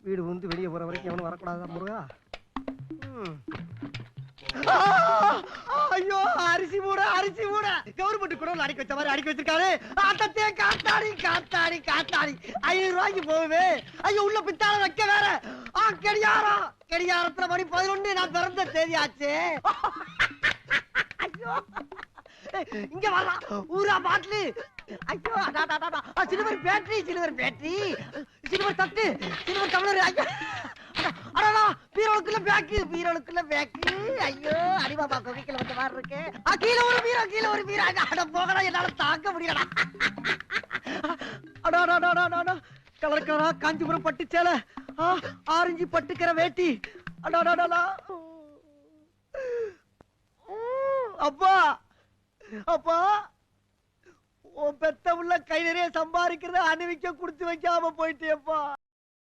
வீடு வந்து வெளியே போற வரைக்கும் எவனும் வரக்கூடாதா முருகா? ஐயோ, அரிசி மூட கவர்மெண்ட் கூட அடிக்க வச்ச மாதிரி அடிக்க வச்சிருக்காரு. அட்டத்தே காத்தாடி 500 ரூபாய்க்கு போகுது. ஐயோ, உள்ள பித்தால வைக்க வேற. கடியாரத்துல மணி 11. நான் பிறந்த தேதி ஆச்சு. ஐயோ, இங்க வரலாம் ஊரா பாட்டிலு. ஐயோ, சில்வர் பேட்டரி, சில்வர் தட்டு, சில்வர் டம்ளர். பீரோளுக்குள்ள பேக்கு. ஐயோ, அடிபாபா கோவிக்கல வந்த மாதிரி இருக்கு. கீழே ஒரு பீரோ. அட போகடா, என்னால தாங்க முடியலடா. கலர் கலரா காஞ்சிபுரம் பட்டு சேலை, ஆரஞ்சு பட்டுக்கிற வேட்டி. அப்பா உன் பெத்த உள்ள கை நிறைய சம்பாதிக்கிறத அணிவிக்க குடுத்து வைக்காம போயிட்டேப்பா.